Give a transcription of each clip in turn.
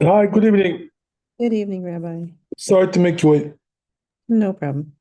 Hi, good evening. Good evening, Rabbi. Sorry to make you wait. No problem.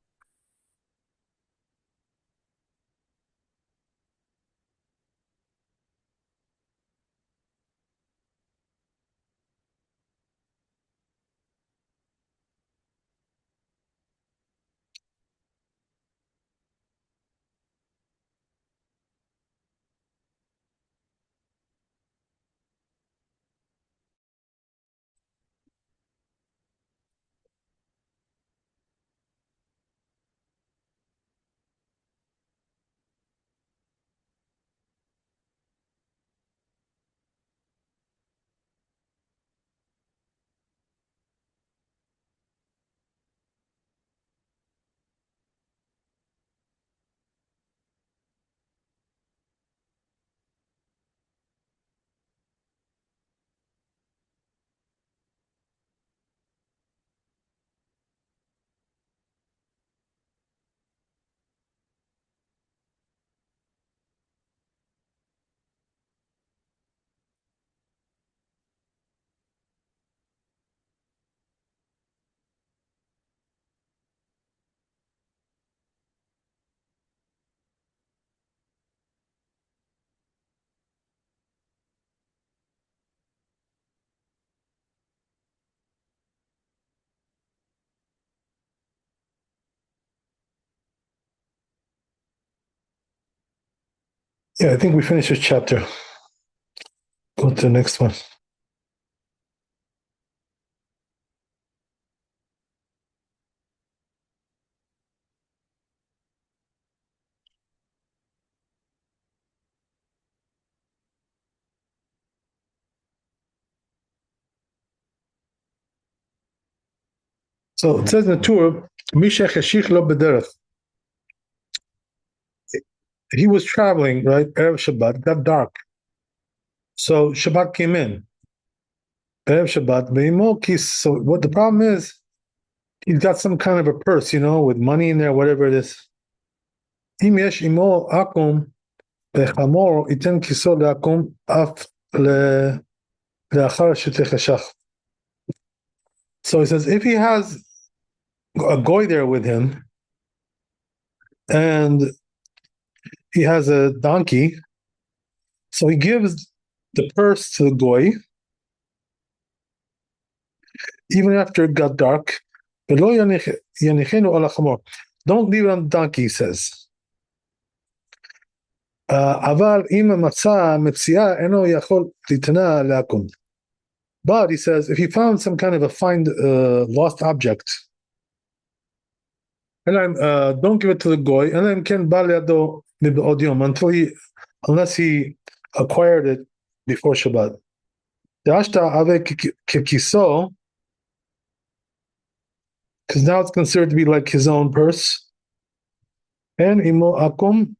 Yeah, I think we finished this chapter. Go to the next one. So it says in the Torah, Misha Cheshich lo b'derech. He was traveling, right? Erev Shabbat, got dark. So Shabbat came in. Erev Shabbat, ve'imo kis. So what the problem is, he's got some kind of a purse, with money in there, whatever it is. Im yesh imo akum v'chamor iten kiso leakum af leachar shetechashach. So he says, if he has a goy there with him, and he has a donkey, so he gives the purse to the goy, even after it got dark. Don't leave it on the donkey, he says. But he says, if he found some kind of a lost object, don't give it to the goy, unless he acquired it before Shabbat. Because now it's considered to be like his own purse. And imo akum.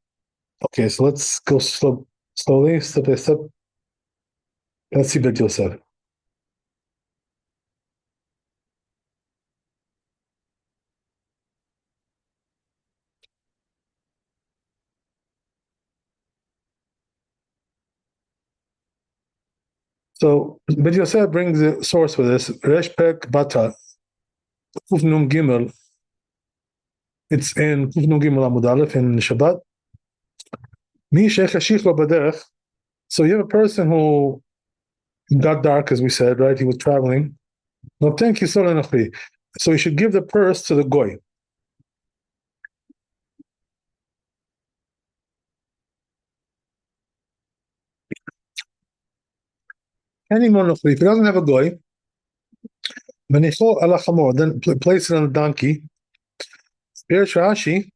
Okay, so let's go slowly, step by step. Let's see what Yosef. So Bet Yosef brings the source for this. Resh Pek Bata, Kuf Nun Gimel. It's in Kuf Nun Gimel Amud Aleph in Shabbat. Mi Shechashich Lo Baderech. So you have a person who got dark, as we said, right? He was traveling. So you should give the purse to the goy. Any monochli, if he doesn't have a goy, then place it on a donkey. Here's Rashi.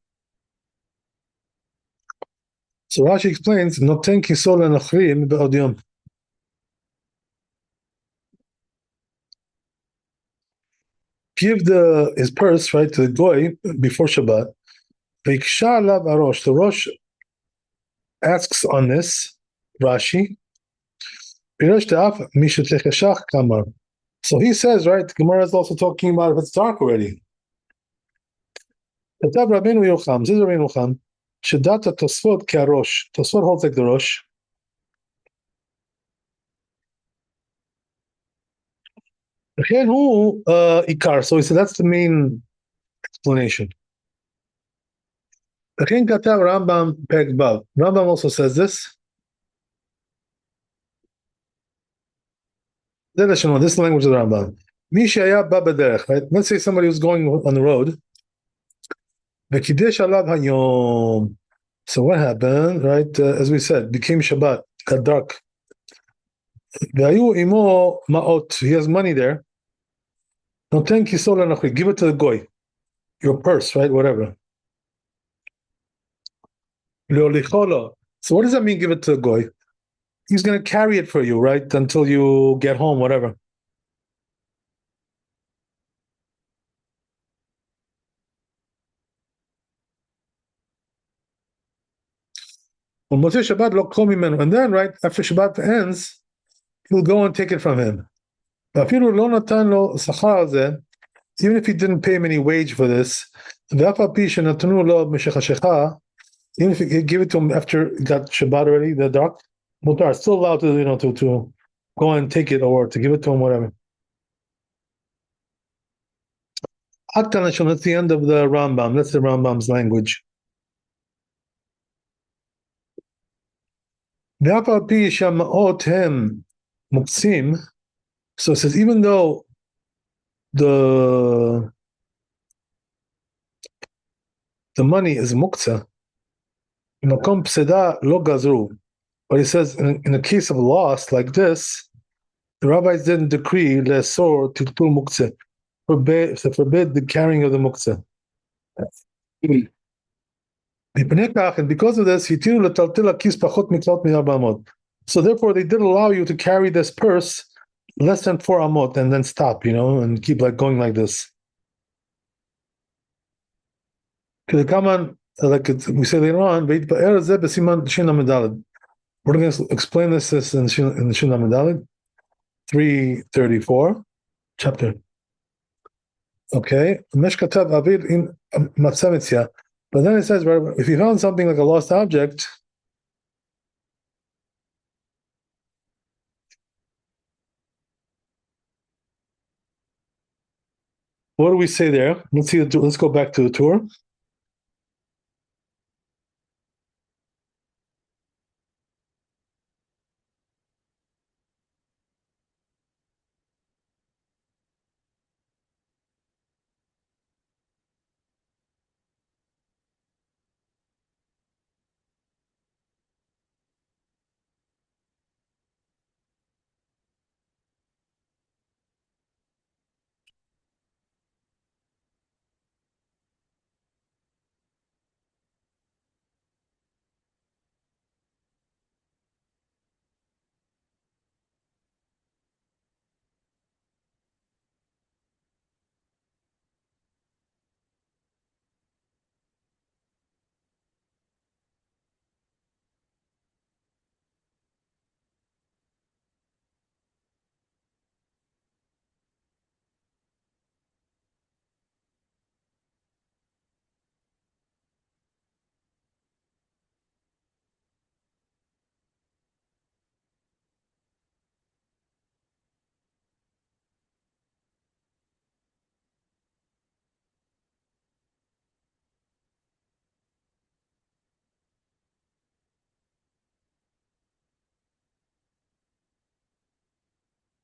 So Rashi explains, Noten kisol enochrim be'odiyom. Give his purse, right, to the goy before Shabbat. The Rosh asks on this, Rashi, so he says, right, Gemara is also talking about if it's dark already. Tosfot holds like the Rosh. לכן הוא עיקר. So he said that's the main explanation. לכן כתב רמב"ם פרק ו'. Rambam also says this. זה לשונו, this is the language of the Rambam. מי שהיה בא בדרך, right? Let's say somebody who's going on the road, וקידש עליו היום. So what happened, right? As we said, became Shabbat, got dark. והיו עמו מעות, he has money there. נותן כיסו לנוכרי, give it to the goy. Your purse, right? Whatever. להוליכו לו. So what does that mean, give it to the goy? He's going to carry it for you, right? Until you get home, whatever. And then, right, after Shabbat ends, he'll go and take it from him. Even if he didn't pay him any wage for this, even if he give it to him after he got Shabbat already, the dark, Mutar, still allowed to, to go and take it or to give it to him, whatever. That's the end of the Rambam. That's the Rambam's language. So it says, even though the money is muktzah, but he says in a case of loss like this, the rabbis didn't decree lesor to muktzah, forbid the carrying of the muktzah. And because of this, so therefore they did allow you to carry this purse less than 4 amot and then stop, and keep going like this. Like we say later on, we're going to explain this in Shin Amidalid 334 chapter. Okay, but then it says, if you found something like a lost object, what do we say there? Let's go back to the tour.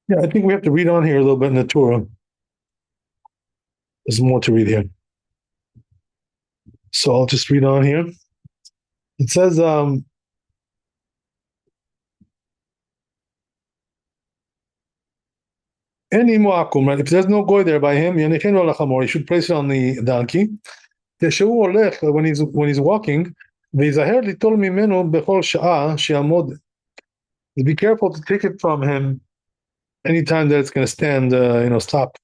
Yeah, I think we have to read on here a little bit in the Torah. There's more to read here. So I'll just read on here. It says, if there's no goy there by him, he should place it on the donkey. When he's walking, be careful to take it from him anytime that it's going to stand, stop.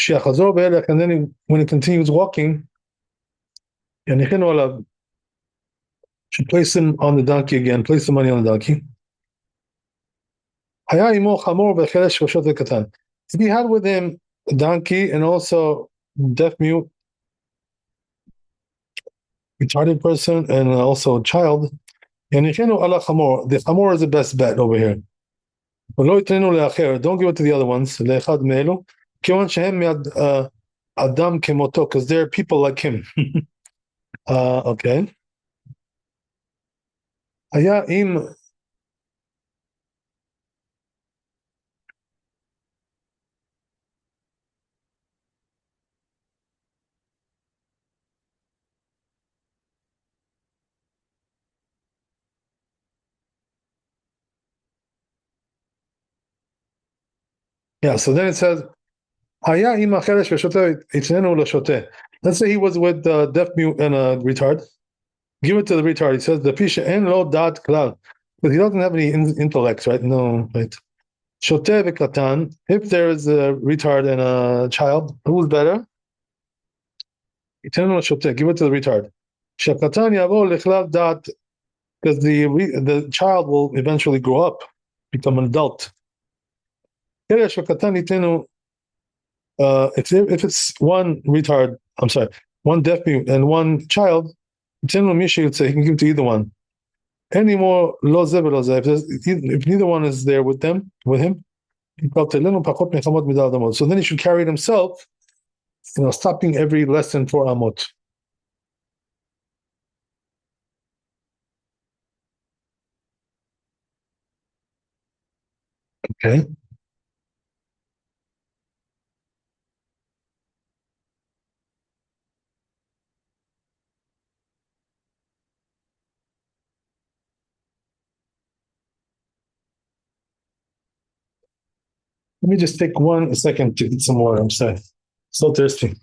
And then when he continues walking, should place him on the donkey again, place the money on the donkey. If he had with him a donkey and also deaf mute, retarded person, and also a child, the chamor is the best bet over here. ולא יתנו לאחר, don't give it to the other ones, לאחד מאלו, כיוון שהם אדם כמותו, because they're people like him. Okay. היה אם, yeah, so then it says, היה אם החרש ושוטה יתננו לשוטה. Let's say he was with deaf mute and a retard. Give it to the retard. He says, the pisha en lo dat klal. But he doesn't have any intellect, right? No, right. Shote v'katan. If there is a retard and a child, who's better? Yitenu shote. Give it to the retard. Shekatan yavo lechlal dat. Because the child will eventually grow up, become an adult. If it's one retard, I'm sorry, one deaf mute and one child, Mishi would say he can give to either one. Any more if neither one is there with him, so then he should carry it himself, stopping every lesson for amot. Okay. Let me just take 1 second to get some water. I'm sorry. So thirsty.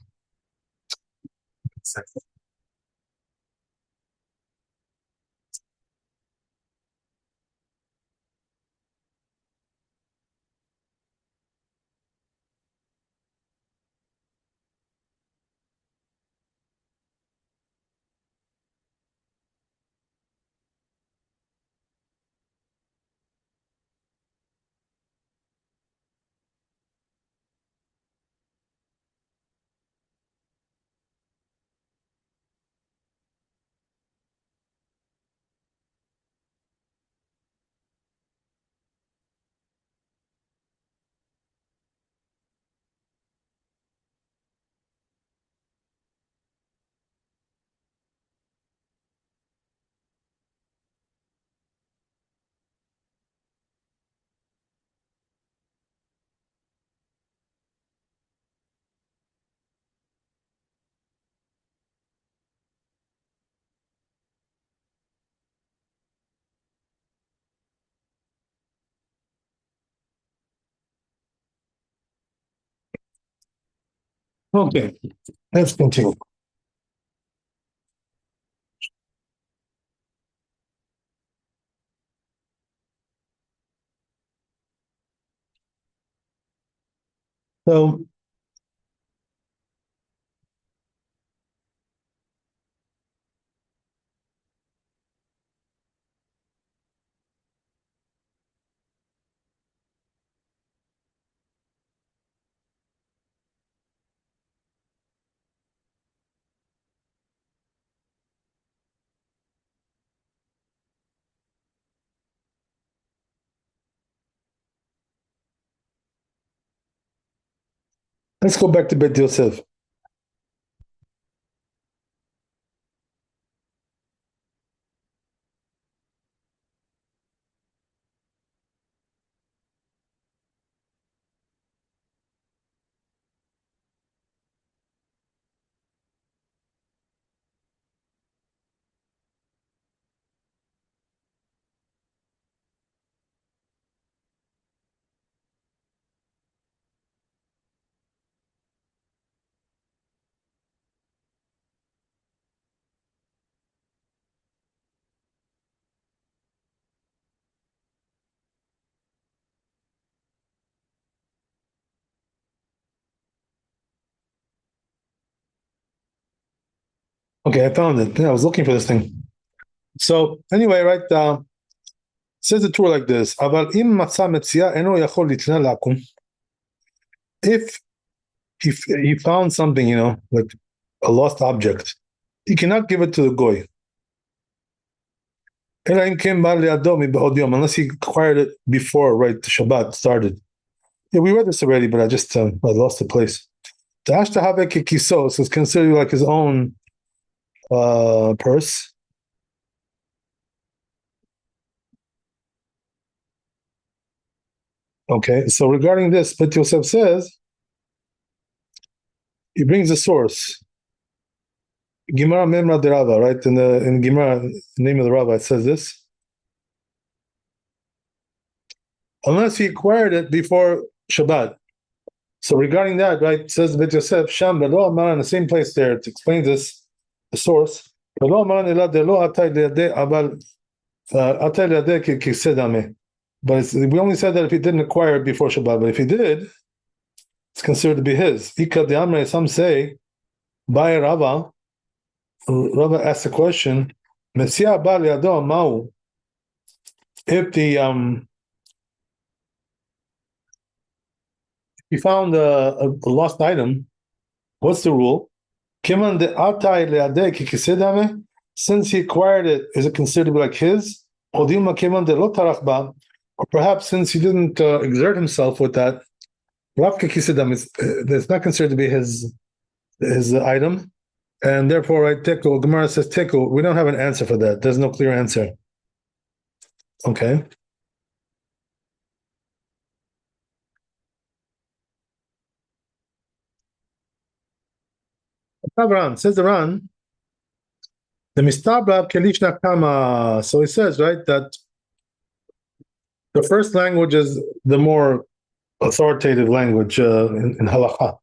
Okay, let's continue. So let's go back to Bet Yosef. Okay, I found it. Yeah, I was looking for this thing. So anyway, right, says the Torah like this: "Aval im matza metzia eno yachol litna lakum." If he found something, like a lost object, he cannot give it to the goy. Unless he acquired it before, right, the Shabbat started. Yeah, we read this already, but I lost the place. The Ashtahave Kikisos is considered like his own purse. Okay, so regarding this, Bet Yosef says, he brings a source. Gemara Memra de Rava, right? In Gemara, the name of the Rabbi, it says this. Unless he acquired it before Shabbat. So regarding that, right, it says Bet Yosef, Sham Belo Amar, in the same place there, it explains this, the source. Belo Amar Ela Delo Atay Leade Abal Atay Leade Kisedame. But we only said that if he didn't acquire it before Shabbat, but if he did, it's considered to be his. Ika de Amre, some say, by Rava, Rava asked the question, Mesia Bal Yado Mau, if he found a lost item, what's the rule? Kiman de Atay Leade Kisedame, since he acquired it, is it considered to be like his? Odima Kiman de Lotarachba, or perhaps since he didn't exert himself with that, it's not considered to be his item, and therefore, right, tekel, Gemara says tekel. We don't have an answer for that. There's no clear answer. Okay. Ran says the Ran. The mistabrab kelishna kama. So he says, right, that the first language is the more authoritative language in halacha.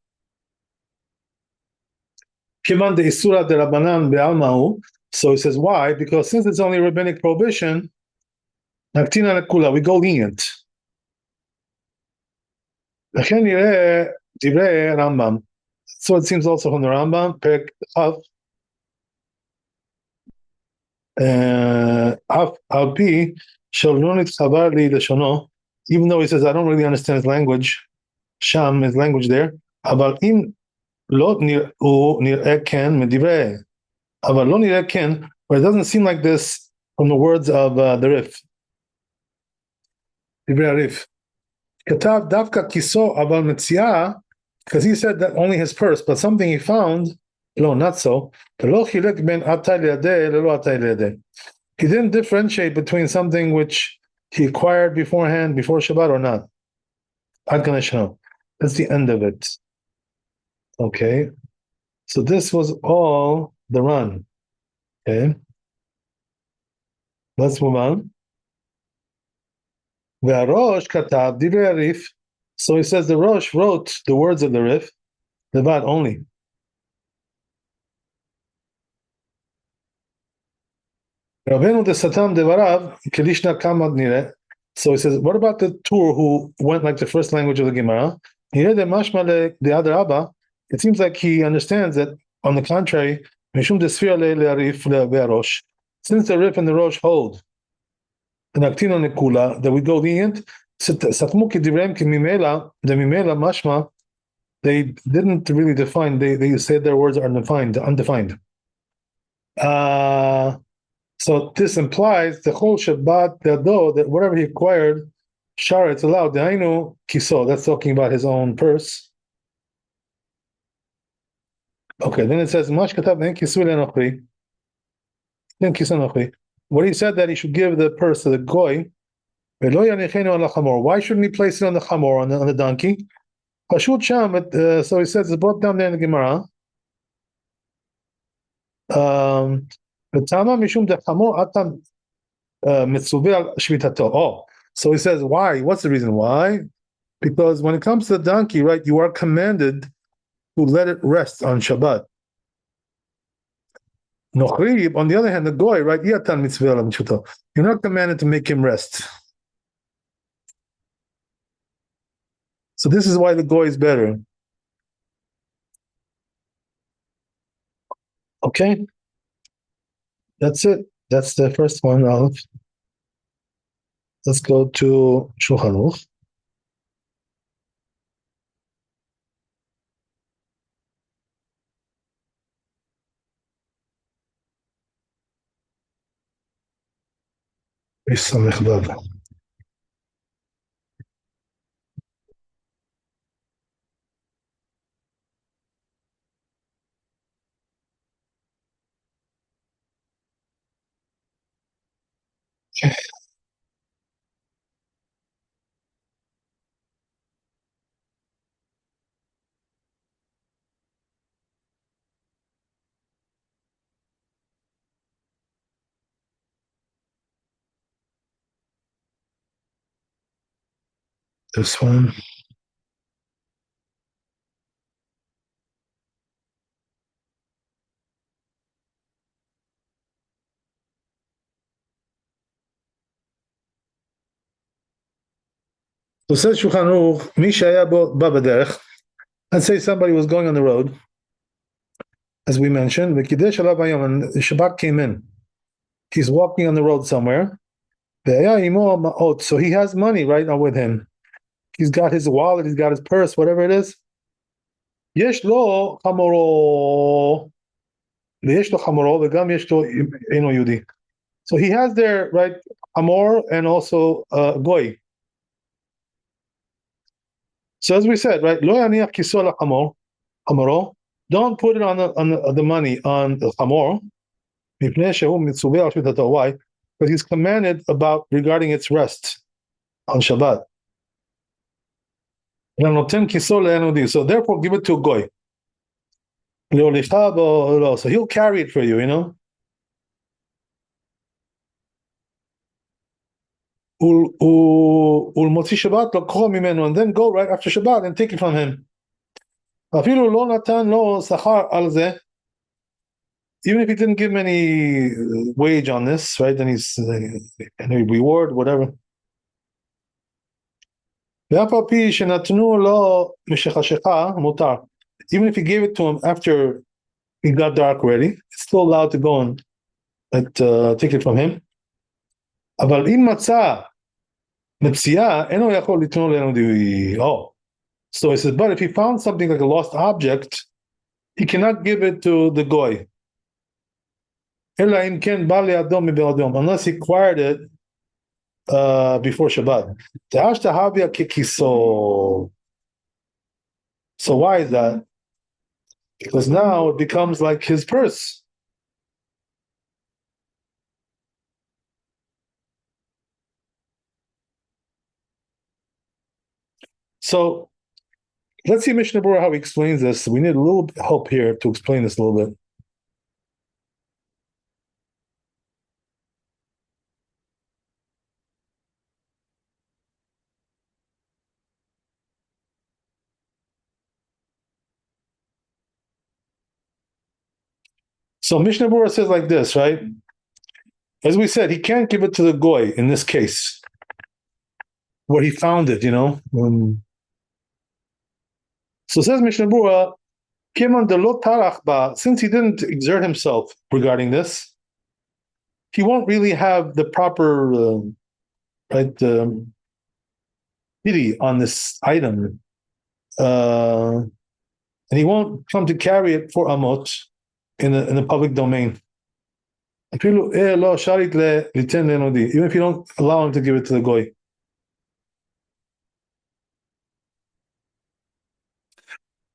Kiman de isura de rabbanan be'almahu. So he says, why? Because since it's only rabbinic prohibition, naktina nekula, we go lenient. L'chen yireh divrei Rambam. So it seems also from the Rambam, Perek Av, Alpi, Shalonit Chavar li Leshono, even though he says, I don't really understand his language, Sham, his language there, Aval im lo nir'eh ken medivrei, Aval lo nir'eh ken, but it doesn't seem like this from the words of the Rif, Divrei Rif. Katav davka kiso aval metziah, because he said that only his purse, but something he found, no, not so. He didn't differentiate between something which he acquired beforehand, before Shabbat, or not. That's the end of it. Okay. So this was all the run. Okay. Let's move on. So he says the Rosh wrote the words of the Rif, the Vat only. Rabbeinu de Satam de Varav, Kelishna Kamad Nire. So he says, what about the tour who went like the first language of the Gemara? The other Abba, it seems like he understands that, on the contrary, Mishum Desfir le Rosh, since the Rif and the Rosh hold the Naktino Nekula, that we go lenient, Satmuki Divrem Kimimela, the Mimela Mashma, they didn't really define, they said their words are undefined. So this implies the whole Shabbat Yado, that whatever he acquired, Shara, it's allowed. The Ainu Kiso, that's talking about his own purse. Okay, then it says, Mash Katav En Kisu Lenochri. En Kisu. What he said that he should give the purse to the Goy. Why shouldn't he place it on the Chamor, on the donkey? So he says it's brought down there in the Gemara. So he says, why? What's the reason why? Because when it comes to the donkey, right, you are commanded to let it rest on Shabbat. Nochrib, on the other hand, the goy, right, you're not commanded to make him rest. So this is why the goy is better. Okay, that's it. That's the first one, Aleph. Let's go to Shulchan Aruch. Samech Vav. This one. So says Shulchan Aruch, Mi shaya ba b'derech. Let's say somebody was going on the road, as we mentioned, v'kidesh alav hayom, and Shabbat came in. He's walking on the road somewhere. Ve'aya imo ma'ot. So he has money right now with him. He's got his wallet, he's got his purse, whatever it is. Yesh lo chamoro. Ve'yesh lo chamoro, ve'gam yesh lo eno yudi. So he has there, right, Amor and also Goy. So as we said, right, Lo yaniach kisol Amoro. Don't put it on the money on the Amor. Why? Because he's commanded about regarding its rest on Shabbat. So therefore, give it to a Goy. So he'll carry it for you, you know. And then go right after Shabbat and take it from him. Even if he didn't give him any wage on this, right? Then he's any reward, whatever. Even if he gave it to him after it got dark already, it's still allowed to go and take it from him. Oh, so he says, but if he found something like a lost object, he cannot give it to the goy. Unless he acquired it before Shabbat. So why is that? Because now it becomes like his purse. So let's see Mishnah Berurah how he explains this. We need a little help here to explain this a little bit. So Mishnah Berurah says like this, right? As we said, he can't give it to the goy in this case, where he found it, you know. So says Mishnah Berurah, since he didn't exert himself regarding this, he won't really have the proper right pity on this item, and he won't come to carry it for amot in the public domain. Even if you don't allow him to give it to the goy.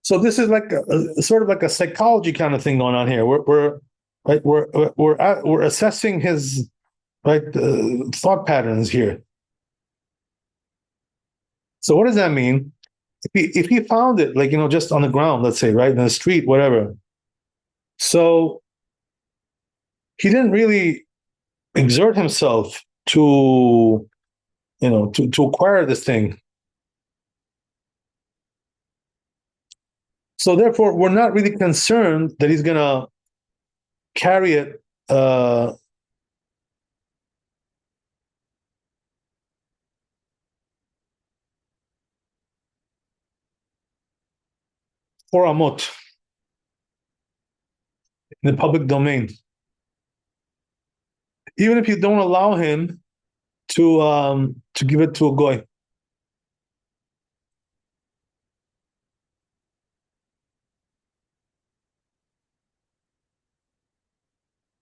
So this is like a sort of like a psychology kind of thing going on here. We're assessing his right thought patterns here. So what does that mean? If he found it, like, you know, just on the ground, let's say, right in the street, whatever. So he didn't really exert himself to, you know, to acquire this thing. So therefore, we're not really concerned that he's going to carry it for amot in the public domain, even if you don't allow him to give it to a goy.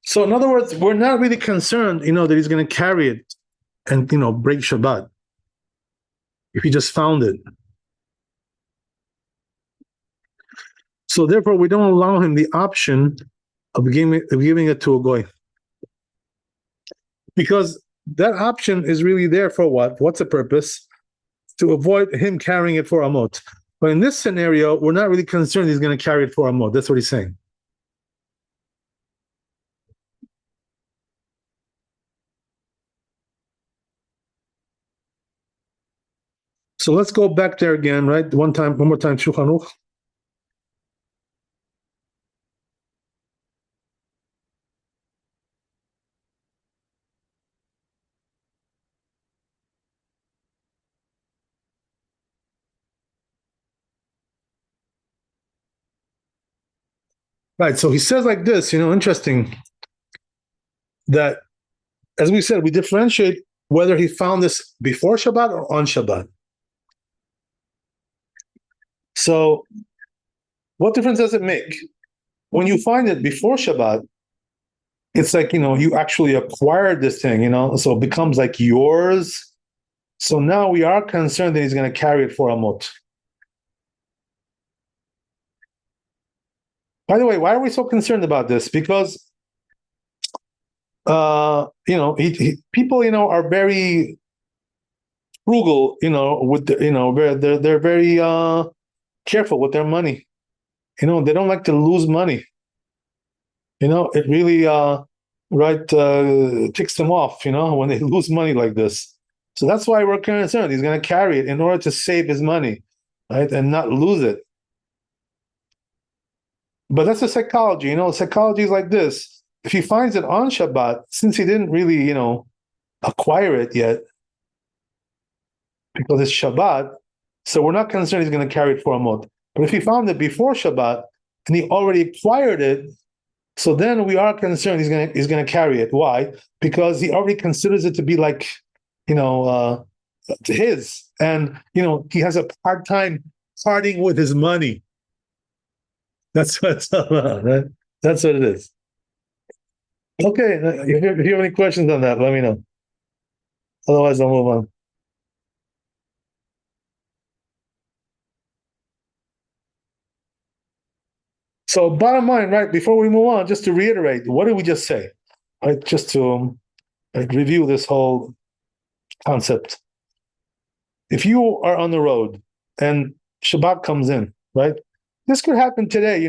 So in other words, we're not really concerned, you know, that he's going to carry it and break Shabbat if he just found it. So therefore, we don't allow him the option of giving it to a goy, because that option is really there for what? What's the purpose? To avoid him carrying it for amot. But in this scenario, we're not really concerned he's going to carry it for amot. That's what he's saying. So let's go back there again, right? One more time, Shulchan Aruch. Right. So he says like this, interesting that, as we said, we differentiate whether he found this before Shabbat or on Shabbat. So what difference does it make? When you find it before Shabbat, it's like, you actually acquired this thing, so it becomes like yours. So now we are concerned that he's going to carry it for Amot. By the way, why are we so concerned about this? Because, people, are very frugal, with they're very careful with their money. They don't like to lose money. It really ticks them off, when they lose money like this. So that's why we're concerned he's going to carry it in order to save his money, right, and not lose it. But that's the psychology. Psychology is like this. If he finds it on Shabbat, since he didn't really, acquire it yet, because it's Shabbat, so we're not concerned he's going to carry it for a month. But if he found it before Shabbat and he already acquired it, so then we are concerned he's going to carry it. Why? Because he already considers it to be like, his, and he has a hard time parting with his money. That's what it's about. Right? That's what it is. Okay, if you have any questions on that, let me know. Otherwise, I'll move on. So, bottom line, right? Before we move on, just to reiterate, what did we just say? Right, just to review this whole concept. If you are on the road and Shabbat comes in, right? This could happen today,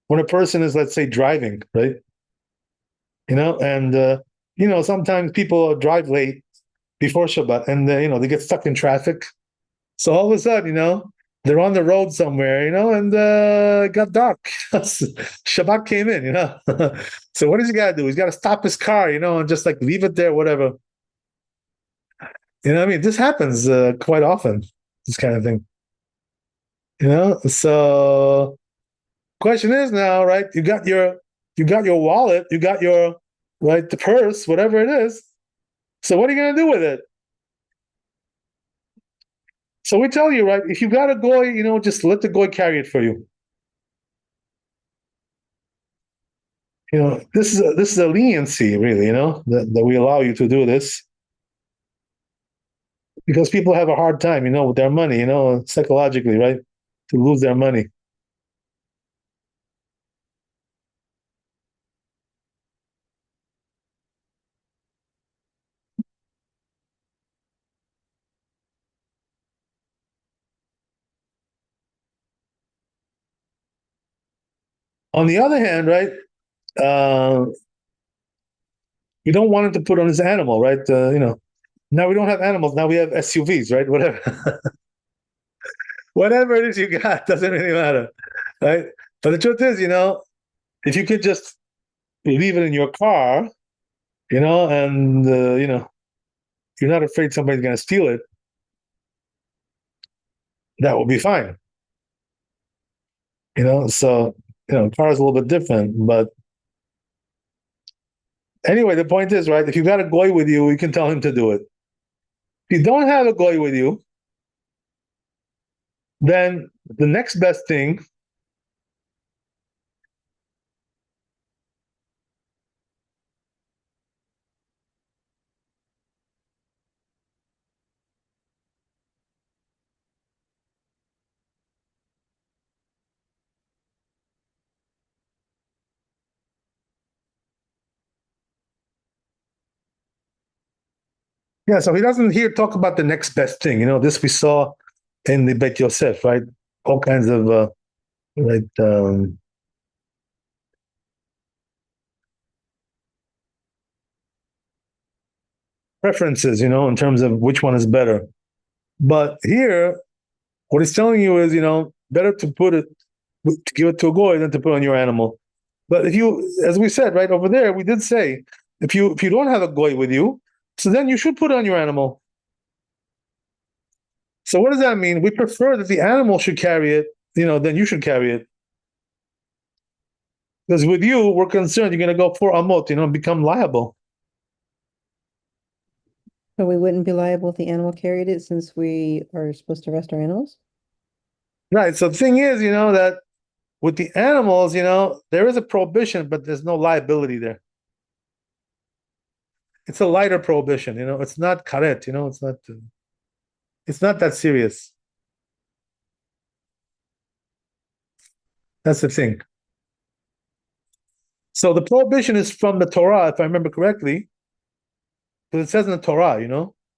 when a person is, let's say, driving, right? And sometimes people drive late before Shabbat, and they get stuck in traffic. So all of a sudden, they're on the road somewhere, and it got dark. Shabbat came in, So what does he got to do? He's got to stop his car, and just like leave it there, whatever. This happens quite often, this kind of thing. So question is now, right? You got your wallet, you got your the purse, whatever it is. So what are you gonna do with it? So we tell you, right? If you got a goy, just let the goy carry it for you. This is a leniency, really, that we allow you to do this, because people have a hard time, with their money, psychologically, right? To lose their money. On the other hand, right? We don't want him to put on his animal, right? Now we don't have animals. Now we have SUVs, right? Whatever, whatever it is you got doesn't really matter, right? But the truth is, if you could just leave it in your car, and you're not afraid somebody's going to steal it, that will be fine. So car is a little bit different, but anyway, the point is, right? If you got a goy with you, you can tell him to do it. If you don't have a goy with you, then the next best thing Yeah, so he doesn't here talk about the next best thing. This we saw in the Bet Yosef, right? All kinds of right preferences, in terms of which one is better. But here, what he's telling you is, better to give it to a goy than to put on your animal. But if you, as we said right over there, we did say if you don't have a goy with you, so then you should put it on your animal. So what does that mean? We prefer that the animal should carry it, than you should carry it. Because with you, we're concerned you're going to go for amot, and become liable. So we wouldn't be liable if the animal carried it since we are supposed to rest our animals? Right. So the thing is, that with the animals, there is a prohibition, but there's no liability there. It's a lighter prohibition, it's not karet, it's not that serious. That's the thing. So the prohibition is from the Torah, if I remember correctly, because it says in the Torah,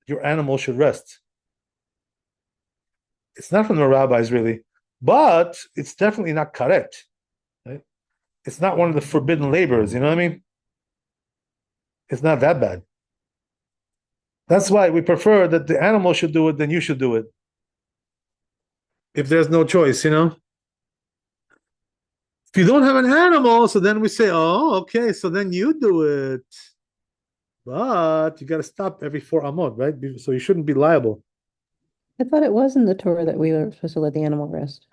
your animal should rest. It's not from the rabbis really, but it's definitely not karet. Right? It's not one of the forbidden labors. You know what I mean? It's not that bad. That's why we prefer that the animal should do it than you should do it. If there's no choice, If you don't have an animal, so then we say, oh, okay, so then you do it. But you got to stop every 4 amot, right? So you shouldn't be liable. I thought it was in the Torah that we were supposed to let the animal rest.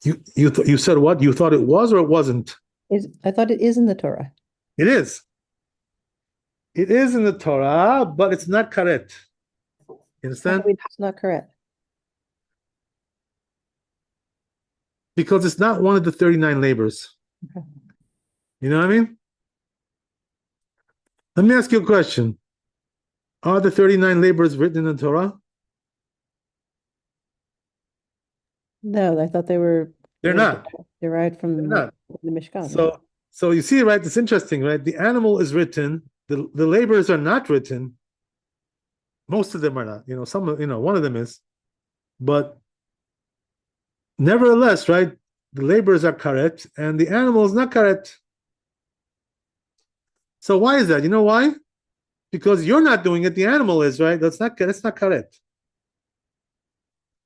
You said what? You thought it was or it wasn't? I thought it is in the Torah. It is. It is in the Torah, but it's not karet. You understand? It's not correct. Because it's not one of the 39 labors. Okay. You know what I mean? Let me ask you a question. Are the 39 labors written in the Torah? No, I thought they were They're not. derived from They're not. the Mishkan. So you see, right? It's interesting, right? The animal is written. The labors are not written. Most of them are not. One of them is. But nevertheless, right? The labors are karet, and the animal is not karet. So why is that? You know why? Because you're not doing it, the animal is, right? That's not karet.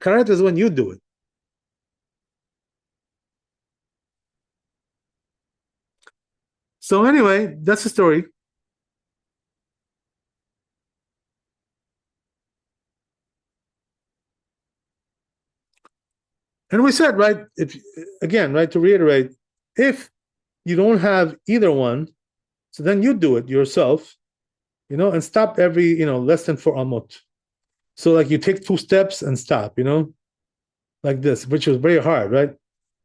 Karet is when you do it. So anyway, that's the story. And we said, right, if again, right, to reiterate, if you don't have either one, so then you do it yourself, and stop every, less than 4 amot. So like you take 2 steps and stop, like this, which was very hard, right?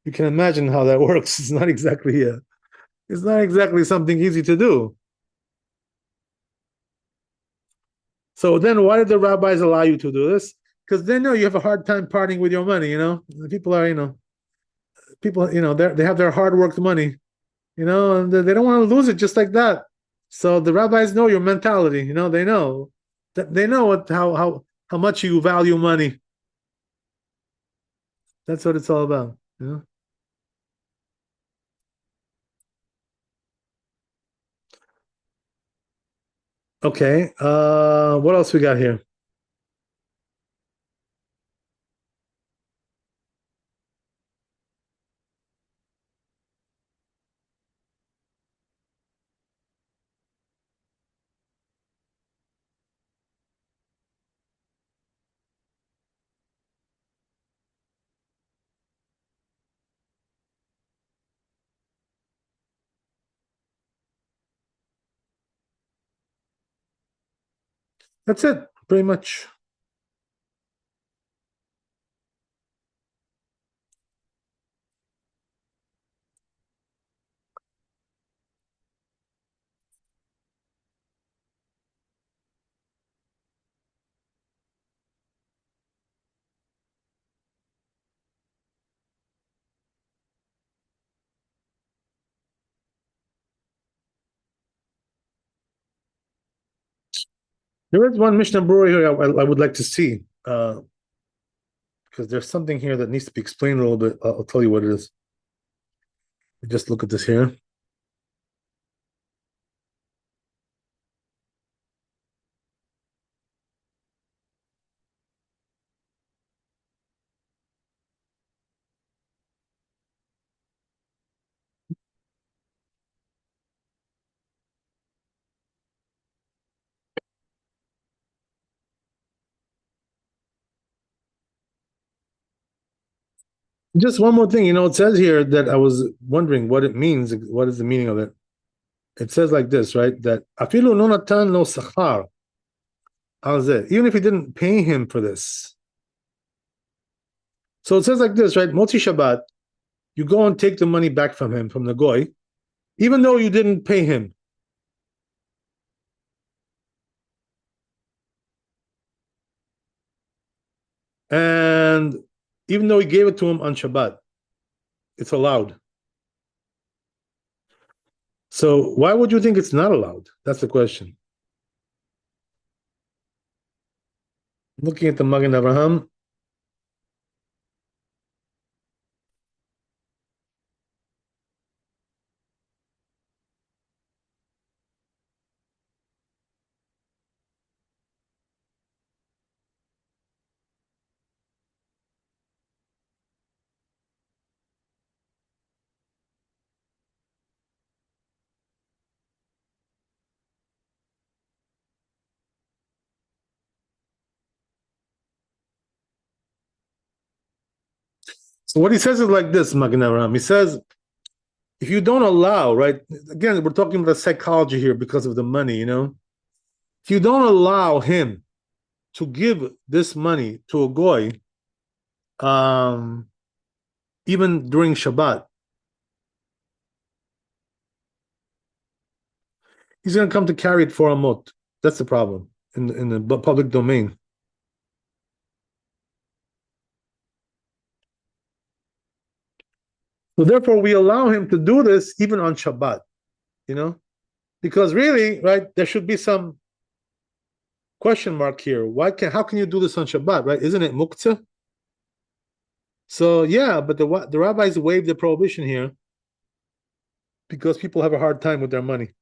You can imagine how that works. It's not exactly something easy to do. So then why did the rabbis allow you to do this? Because they know you have a hard time parting with your money, People are, people, they have their hard worked money, and they don't want to lose it just like that. So the rabbis know your mentality, they know that they know how much you value money. That's what it's all about. Okay. What else we got here? That's it, pretty much. There is one Mishnah Berurah here I would like to see, because there's something here that needs to be explained a little bit. I'll tell you what it is. Just look at this here. Just one more thing, it says here that I was wondering what it means. What is the meaning of it? It says like this, right? That afilu no natan lo sachar al zeh, even if he didn't pay him for this. So it says like this, right? Motzi Shabbat, you go and take the money back from him, from the goy, even though you didn't pay him. And even though he gave it to him on Shabbat, it's allowed. So why would you think it's not allowed? That's the question. Looking at the Magen Avraham, so what he says is like this, Magen Avraham. He says, if you don't allow, right? Again, we're talking about psychology here because of the money. If you don't allow him to give this money to a goy, um, even during Shabbat, he's going to come to carry it for a mot. That's the problem in the public domain. So therefore, we allow him to do this even on Shabbat, because really, right, there should be some question mark here. How can you do this on Shabbat, right? Isn't it muktzah? So yeah, but the rabbis waived the prohibition here because people have a hard time with their money.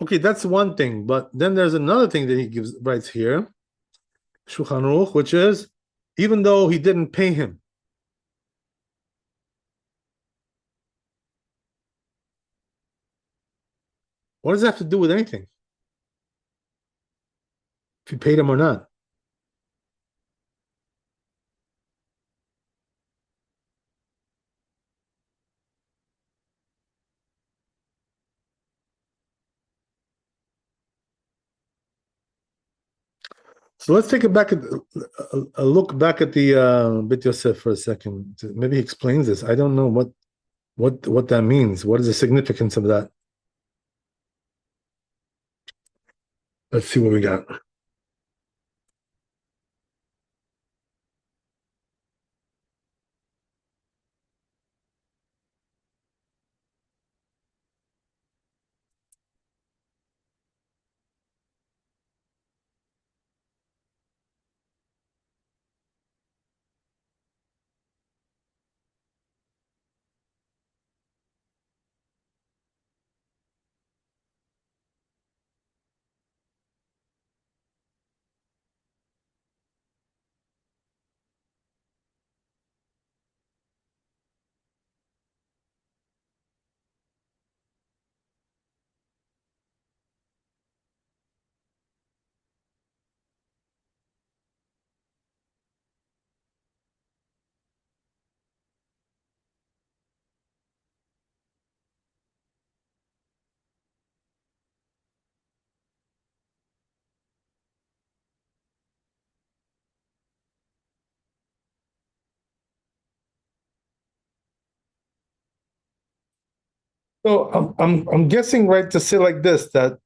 Okay, that's one thing, but then there's another thing that he writes here, Shulchan Aruch, which is even though he didn't pay him. What does that have to do with anything? If you paid him or not? So let's take a look back at the Bit Yosef for a second. Maybe he explains this. I don't know what that means. What is the significance of that? Let's see what we got. So I'm guessing, right, to say like this, that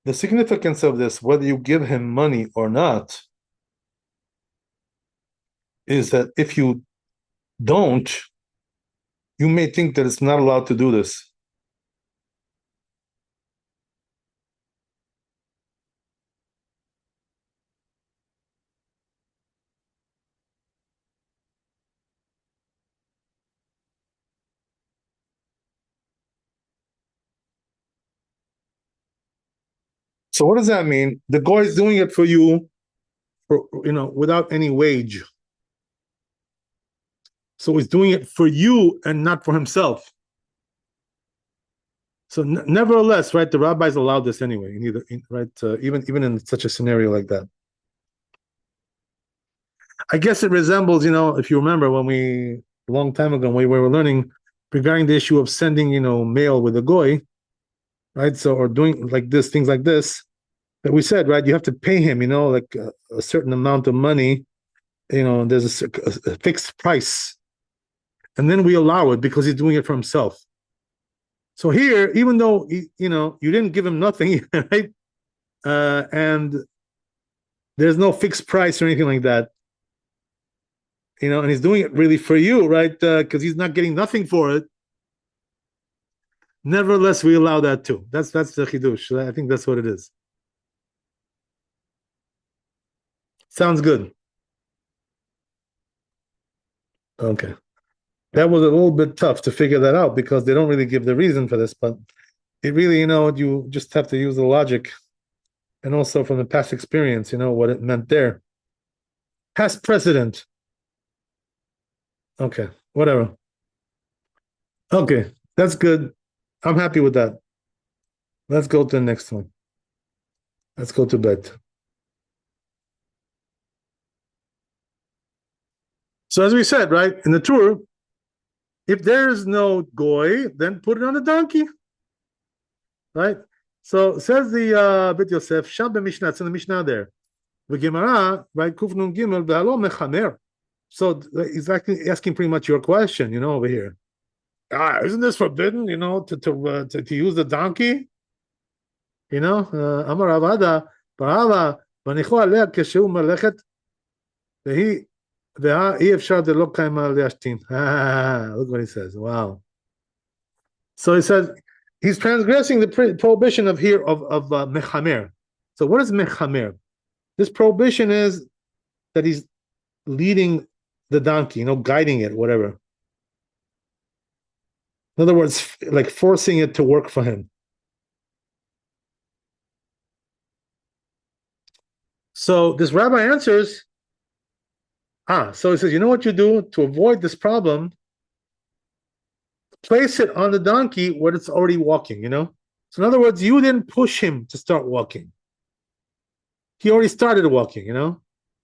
the significance of this, whether you give him money or not, is that if you don't, you may think that it's not allowed to do this. So what does that mean? The guy is doing it for you, without any wage. So he's doing it for you and not for himself. So nevertheless, right, the rabbis allowed this anyway, right? Even in such a scenario like that. I guess it resembles, if you remember when a long time ago, when we were learning regarding the issue of sending, mail with a goy, right? So, or doing like this, things like this, that we said, right? You have to pay him, like a certain amount of money, there's a fixed price. And then we allow it because he's doing it for himself. So here, even though, you didn't give him nothing, right? And there's no fixed price or anything like that. And he's doing it really for you, right? Because he's not getting nothing for it. Nevertheless, we allow that too. That's the chidush. I think that's what it is. Sounds good. Okay. That was a little bit tough to figure that out because they don't really give the reason for this, but it really, you just have to use the logic and also from the past experience, what it meant there. Past precedent. Okay, whatever. Okay, that's good. I'm happy with that. Let's go to the next one. Let's go to bed. So as we said, right, in the tour, if there's no goy, then put it on a donkey. Right? So says the Bit Yosef, Sham Mishnah, it's in the Mishnah there. The Gemara, right, Kuf Nun Gimel, Be'alo Mechamer. So he's asking pretty much your question, over here. Isn't this forbidden, to use the donkey? Amar Avada, Barava, Vanichu Alea Keshu Melechet, Vehi, Veha, Efshar de Lo Kaima Leashtin. Look what he says. Wow. So he says, he's transgressing the prohibition of mechamer. So what is mechamer? This prohibition is that he's leading the donkey, guiding it, whatever. In other words, like forcing it to work for him. So this rabbi answers, so he says, you know what you do to avoid this problem? Place it on the donkey where it's already walking, So in other words, you didn't push him to start walking. He already started walking,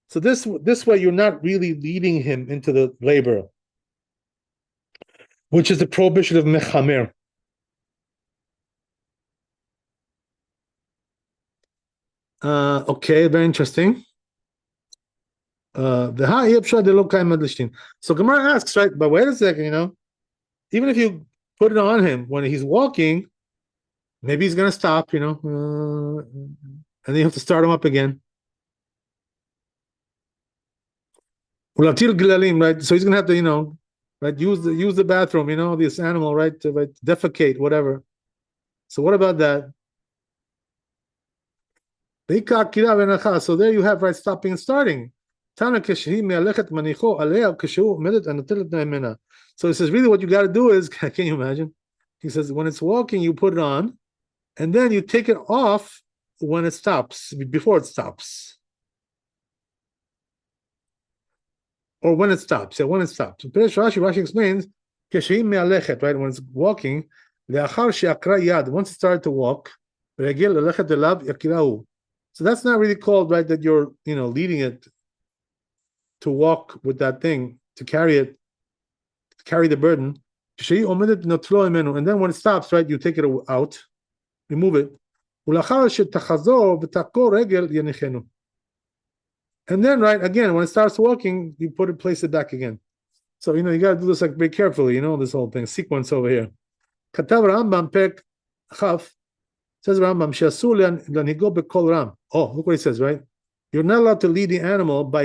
So this way you're not really leading him into the labor, which is the prohibition of mechamer. Okay, very interesting. So Gemara asks, right, but wait a second, even if you put it on him when he's walking, maybe he's going to stop, and then you have to start him up again. Right? So he's going to have to, right, use the bathroom, this animal, right, to defecate, whatever. So what about that? So there you have, right, stopping and starting. So it says, really what you got to do is, can you imagine? He says, when it's walking, you put it on, and then you take it off when it stops, before it stops. Or when it stops. Yeah, when it stops. Rashi explains, right, when it's walking, once it started to walk, so that's not really called, right, that you're, leading it to walk with that thing, to carry it, to carry the burden. And then when it stops, right, you take it out, remove it. And then, right, again, when it starts walking, you place it back again. So, you got to do this like very carefully, this whole thing, sequence over here. Katav Rambam Pek Chaf, says Rambam, She'asur lanigo bekol ram. Oh, look what he says, right? You're not allowed to lead the animal by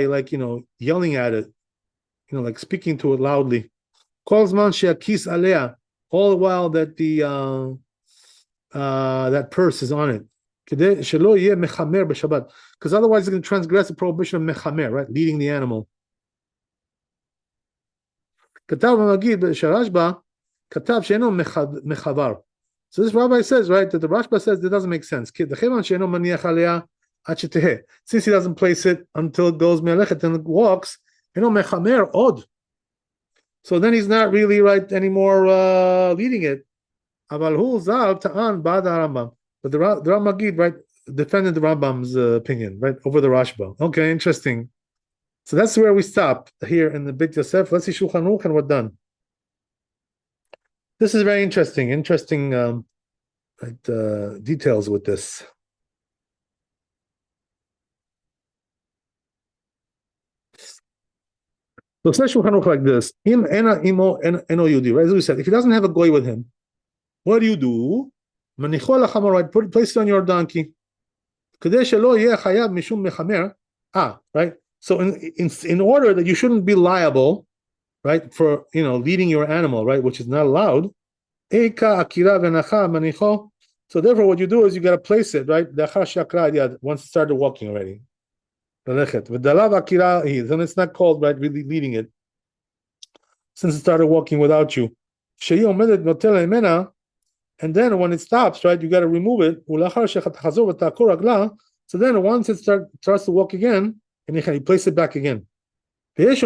yelling at it, like speaking to it loudly. Kol zman she'akis alea, all the while that that purse is on it. Because otherwise it's going to transgress the prohibition of mechamer, right? Leading the animal. So this rabbi says, right, that the Rashba says that doesn't make sense. Since he doesn't place it until it goes melechet and it walks, mechamer od. So then he's not really right anymore leading it. But the Ramagid, right, defended the Rambam's opinion, right, over the Rashba. Okay, interesting. So that's where we stop here in the Beit Yosef. Let's see Shulchan Aruch and we're done. This is very interesting. Details with this. So it says Shulchan Aruch like this: Im ena imo eno yudi. Right, as we said, if he doesn't have a goy with him, what do you do? Right, place it on your donkey. Right. So in order that you shouldn't be liable, right, for leading your animal, right, which is not allowed. So therefore, what you do is you got to place it, right, once it started walking already. Then it's not called, right, really leading it, since it started walking without you. And then when it stops, right, you got to remove it. So then once it starts to walk again, and you place it back again. So there's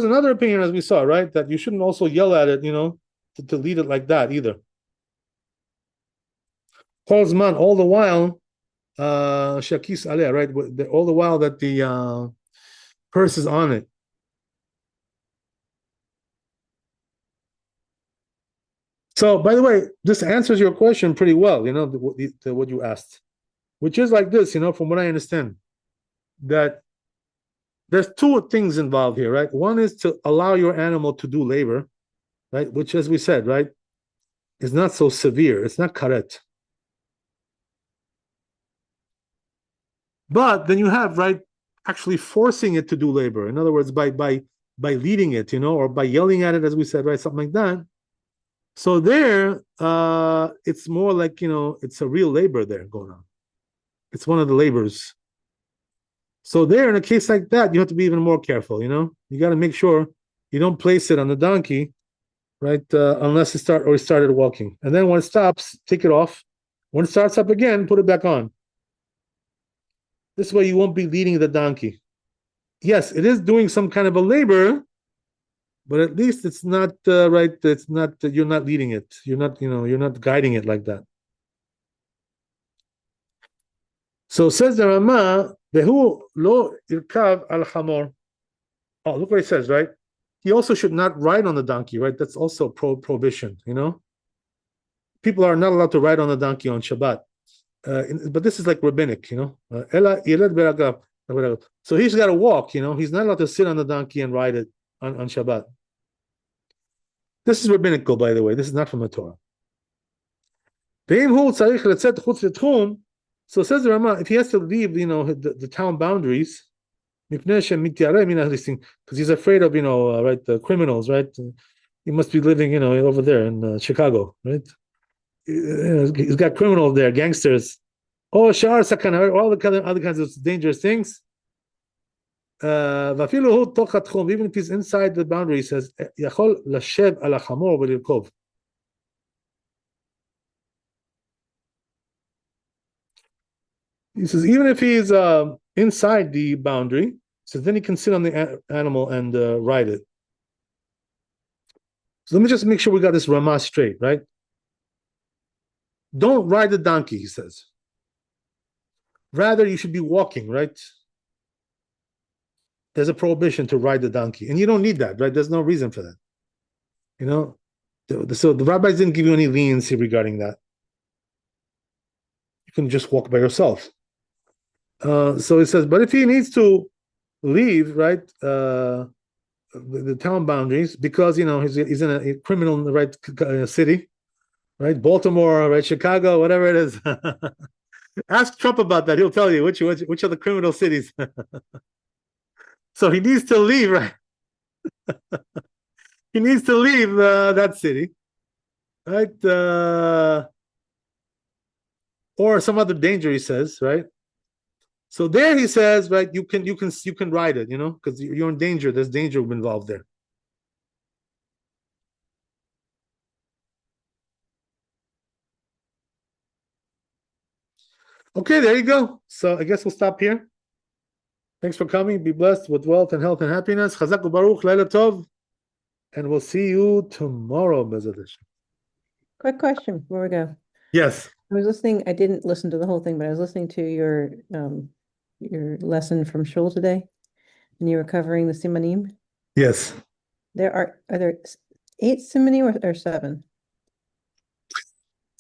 another opinion, as we saw, right, that you shouldn't also yell at it, to lead it like that either. All the while, shakis aleh, right, all the while that the purse is on it. So, by the way, this answers your question pretty well, what you asked, which is like this, from what I understand, that there's two things involved here, right? One is to allow your animal to do labor, right? Which, as we said, right, is not so severe. It's not karet. But then you have, right, actually forcing it to do labor. In other words, by leading it, or by yelling at it, as we said, right, something like that. So there, it's more like, it's a real labor there going on. It's one of the labors. So there, in a case like that, you have to be even more careful, You got to make sure you don't place it on the donkey, right, unless it started walking. And then when it stops, take it off. When it starts up again, put it back on. This way you won't be leading the donkey. Yes, it is doing some kind of a labor, but at least it's not right. It's not you're not leading it. You're not guiding it like that. So says the Rama, "Behu lo irkav al chamor." Oh, look what he says, right? He also should not ride on the donkey, right? That's also prohibition. People are not allowed to ride on the donkey on Shabbat. But this is like rabbinic, So he's got to walk, He's not allowed to sit on the donkey and ride it on Shabbat. This is rabbinical, by the way. This is not from the Torah. So says the Rama, if he has to leave, the town boundaries, because he's afraid of, right, the criminals, right? He must be living, over there in Chicago, right? He's got criminals there, gangsters. Oh, shar sakana, all the other kinds of dangerous things. Even if he's inside the boundary, he says, Yachol lashev ala chamor v'lirkov. He says, even if he's inside the boundary, so then he can sit on the animal and ride it. So let me just make sure we got this Ramah straight, right? Don't ride the donkey, he says. Rather, you should be walking, right? There's a prohibition to ride the donkey, and you don't need that, right? There's no reason for that. So the rabbis didn't give you any leniency regarding that. You can just walk by yourself. So it says, but if he needs to leave, right? the town boundaries because he's in a criminal right city, right? Baltimore, right? Chicago, whatever it is. Ask Trump about that. He'll tell you which are the criminal cities. So he needs to leave, right? He needs to leave that city, right? Or some other danger, he says, right? So there he says, right, you can ride it, because you're in danger. There's danger involved there. Okay, there you go. So I guess we'll stop here. Thanks for coming. Be blessed with wealth and health and happiness. Chazak u'baruch, Laila Tov, and we'll see you tomorrow, Bezat Hashem. Quick question before we go. Yes. I was listening, I didn't listen to the whole thing, but I was listening to your lesson from Shul today, and you were covering the simanim. Yes. Are there 8 simanim or 7?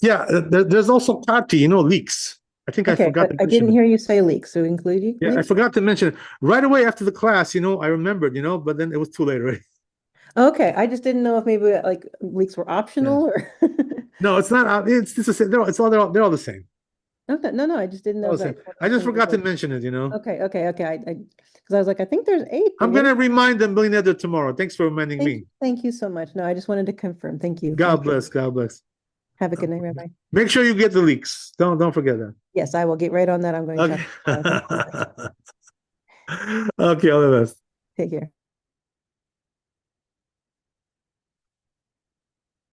Yeah, there's also kati, leaks. I think Okay, I forgot to I didn't mention hear you say leaks, so include you. Yeah, I forgot to mention it. Right away after the class, I remembered, but then it was too late already. Okay, I just didn't know if maybe like leaks were optional or No, it's not. It's the same. They're all the same. Okay, no, I just didn't know All the that. same. I just forgot to mention it. Okay. I because I was like, I think there's 8. I'm gonna remind them millionaire tomorrow. Thanks for reminding me. Thank you so much. No, I just wanted to confirm. Thank you. God bless. God bless. Have a good night, Rabbi. Make sure you get the leaks. Don't forget that. Yes, I will get right on that. I'm going to Okay. Okay, all the best. Take care.